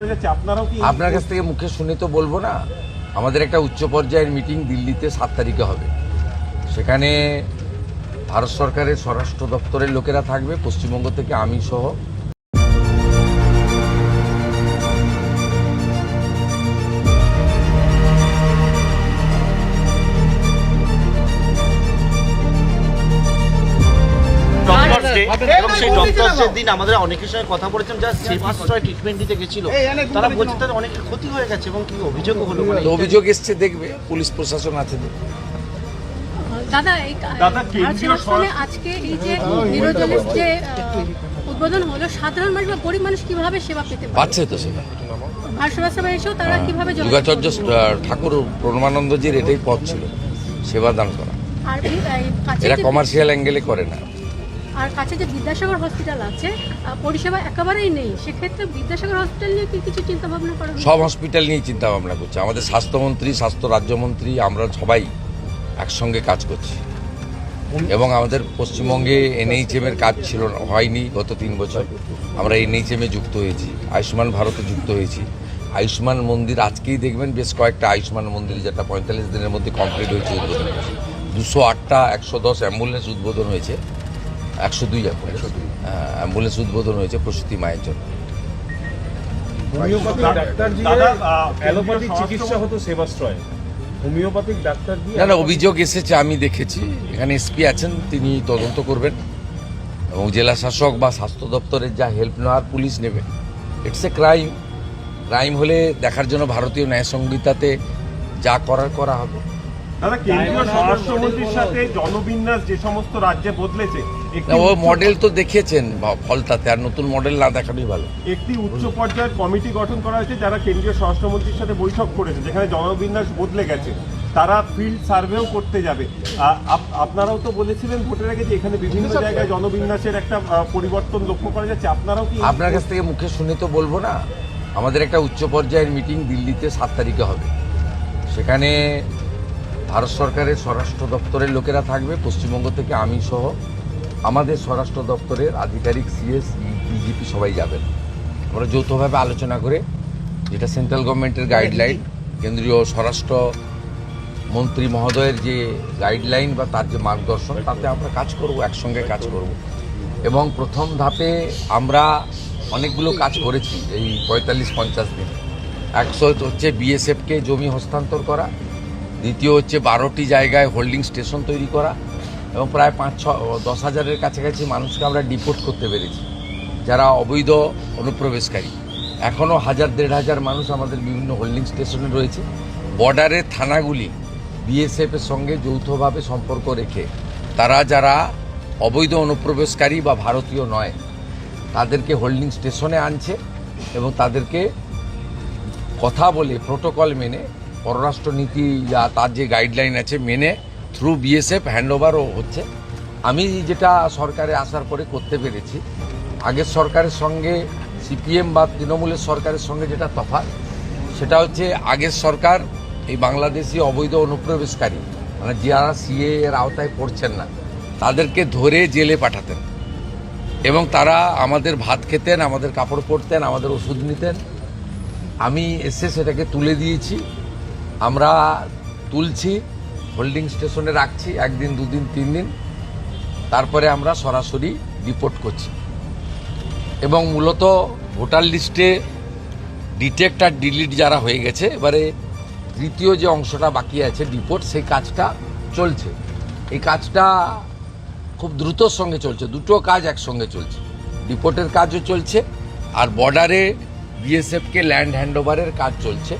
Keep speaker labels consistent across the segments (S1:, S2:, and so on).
S1: আপনার কাছ থেকে মুখে শুনে তো বলবো না। আমাদের একটা উচ্চ পর্যায়ের মিটিং দিল্লিতে 7 তারিখে হবে। সেখানে ভারত সরকারের স্বরাষ্ট্র দপ্তরের লোকেরা থাকবে, পশ্চিমবঙ্গ থেকে আমি সহ।
S2: এবং সেই ডক্টরসের দিন আমাদের অনেকের সঙ্গে কথা বলেছেন যারা সেবাশ্রয় ট্রিটমেন্ট দিতে গেছিল, তারা বলছে তাদের অনেকের ক্ষতি হয়ে গেছে এবং কি অভিযোগও হলো।
S1: অভিযোগ এসছে, দেখবে পুলিশ প্রশাসন আছে।
S3: আজকে এই যে নিরোজলের যে উদ্বোধন হলো, সাধারণ মানুষ বা গরিব মানুষ কিভাবে সেবা পেতে
S1: পাচ্ছে? তো সেবা
S3: ভারসেবা এসেও তারা কিভাবে
S1: যোগাচার্য ঠাকুর প্রণমানন্দজির এটাই পথ ছিল, সেবা দান করা।
S3: আর
S1: এরা কমার্শিয়াল অ্যাঙ্গেলে করে না।
S3: আর কাছে যে বিদ্যাসাগর হসপিটাল আছে, পরিষেবা একেবারেই নেই, সেক্ষেত্রে বিদ্যাসাগর হসপিটাল নিয়ে কি কিছু চিন্তা ভাবনা করা?
S1: সব হসপিটাল নিয়ে চিন্তা ভাবনা করছে। আমাদের স্বাস্থ্যমন্ত্রী, স্বাস্থ্য রাজ্যমন্ত্রী, আমরা সবাই একসঙ্গে কাজ করছি। এবং আমাদের পশ্চিমবঙ্গে এনএইচএম এর কাজ ছিল হয়নি গত 3 বছর। আমরা এনএইচএম এ যুক্ত হয়েছি, আয়ুষ্মান ভারতে যুক্ত হয়েছি। আয়ুষ্মান মন্দির আজকেই দেখবেন বেশ কয়েকটা আয়ুষ্মান মন্দির, যেটা 45 দিনের মধ্যে কমপ্লিট হয়েছে, উদ্বোধন হয়েছে। 208টা 110 অ্যাম্বুলেন্স উদ্বোধন হয়েছে, 102 অ্যাম্বুলেন্স উদ্বোধন হয়েছে প্রসূতি মায়ের জন্য। না, অভিযোগ এসেছে, আমি দেখেছি। এখানে এসপি আছেন, তিনি তদন্ত করবেন এবং জেলা শাসক বা স্বাস্থ্য দপ্তরের যা হেল্প নেওয়ার পুলিশ নেবে। ইটস এ ক্রাইম হলে দেখার জন্য ভারতীয় ন্যায় সংহিতাতে যা করার করা হবে।
S4: দাদা, কেন্দ্রীয় স্বরাষ্ট্রমন্ত্রীর সাথে জনবিন্যাস যে সমস্ত রাজ্যে বদলেছে,
S1: ও মডেল তো দেখেছেন ফলতাতে, আর নতুন মডেল না দেখানোই ভালো।
S4: একটি উচ্চ পর্যায়ের কমিটি গঠন করা হয়েছে যারা কেন্দ্রীয় স্বরাষ্ট্রমন্ত্রীর সাথে বৈঠক করেছে, যেখানে জনবিন্যাস বদলে গেছে। তারা ফিল্ড সার্ভেও করতে যাবে। আপনারাও তো বলেছিলেন ভোটের আগে যে এখানে বিভিন্ন জায়গায় জনবিন্যাসের একটা পরিবর্তন লক্ষ্য করা যাচ্ছে। আপনারাও কি?
S1: আপনার কাছ থেকে মুখে শুনে তো বলবো না। আমাদের একটা উচ্চ পর্যায়ের মিটিং দিল্লিতে 7 তারিখে হবে। সেখানে ভারত সরকারের স্বরাষ্ট্র দপ্তরের লোকেরা থাকবে, পশ্চিমবঙ্গ থেকে আমি সহ। আমাদের স্বরাষ্ট্র দপ্তরের আধিকারিক, সিএস, ডিজিপি সবাই যাবেন। আমরা যৌথভাবে আলোচনা করে, যেটা সেন্ট্রাল গভর্নমেন্টের গাইডলাইন, কেন্দ্রীয় স্বরাষ্ট্র মন্ত্রী মহোদয়ের যে গাইডলাইন বা তার যে মার্গদর্শন, তাতে আমরা কাজ করব, একসঙ্গে কাজ করব। এবং প্রথম ধাপে আমরা অনেকগুলো কাজ করেছি এই 45-50 দিন। 100 হচ্ছে বিএসএফকে জমি হস্তান্তর করা, দ্বিতীয় হচ্ছে 12টি জায়গায় হোল্ডিং স্টেশন তৈরি করা, এবং প্রায় 5-10 হাজারের কাছাকাছি মানুষকে আমরা ডিপোর্ট করতে পেরেছি, যারা অবৈধ অনুপ্রবেশকারী। এখনও 1000-1500 মানুষ আমাদের বিভিন্ন হোল্ডিং স্টেশনে রয়েছে। বর্ডারের থানাগুলি বিএসএফের সঙ্গে যৌথভাবে সম্পর্ক রেখে তারা যারা অবৈধ অনুপ্রবেশকারী বা ভারতীয় নয়, তাদেরকে হোল্ডিং স্টেশনে আনছে এবং তাদেরকে কথা বলে, প্রোটোকল মেনে, পররাষ্ট্র নীতি তার যে গাইডলাইন আছে মেনে থ্রু বিএসএফ হ্যান্ডওভারও হচ্ছে। আমি যেটা সরকারে আসার পরে করতে পেরেছি, আগের সরকারের সঙ্গে সিপিএম বা তৃণমূলের সরকারের সঙ্গে যেটা তফাৎ, সেটা হচ্ছে আগের সরকার এই বাংলাদেশি অবৈধ অনুপ্রবেশকারী, মানে যারা সিএ এর আওতায় পড়ছেন না, তাদেরকে ধরে জেলে পাঠাতেন এবং তারা আমাদের ভাত খেতেন, আমাদের কাপড় পরতেন, আমাদের ওষুধ নিতেন। আমি এসে সেটাকে তুলে দিয়েছি। আমরা তুলছি, হোল্ডিং স্টেশনে রাখছি 1 দিন, 2 দিন, 3 দিন, তারপরে আমরা সরাসরি ডিপোর্ট করছি। এবং মূলত ভোটার লিস্টে ডিটেক্ট আর ডিলিট যারা হয়ে গেছে, এবারে তৃতীয় যে অংশটা বাকি আছে ডিপোর্ট, সেই কাজটা চলছে। এই কাজটা খুব দ্রুতর সঙ্গে চলছে, দুটো কাজ একসঙ্গে চলছে। ডিপোর্টের কাজও চলছে আর বর্ডারে বিএসএফকে ল্যান্ড হ্যান্ডওভারের কাজ চলছে।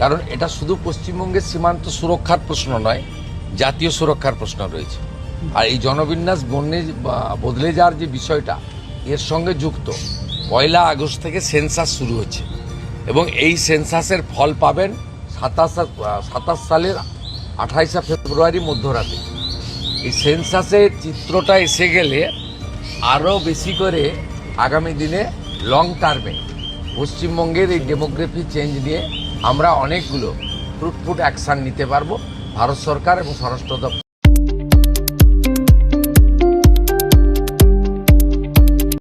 S1: কারণ এটা শুধু পশ্চিমবঙ্গের সীমান্ত সুরক্ষার প্রশ্ন নয়, জাতীয় সুরক্ষার প্রশ্ন রয়েছে। আর এই জনবিন্যাস বদলে যাওয়ার যে বিষয়টা, এর সঙ্গে যুক্ত 1 আগস্ট থেকে সেন্সাস শুরু হচ্ছে এবং এই সেন্সাসের ফল পাবেন 27 সালের 28 ফেব্রুয়ারি মধ্যরাতে। এই সেন্সাসের চিত্রটা এসে গেলে আরও বেশি করে আগামী দিনে লং টার্মে পশ্চিমবঙ্গের এই ডেমোগ্রাফি চেঞ্জ নিয়ে আমরা অনেকগুলো ফ্রুটফুল অ্যাকশান নিতে পারবো। ভারত সরকার এবং স্বরাষ্ট্র দপ্তর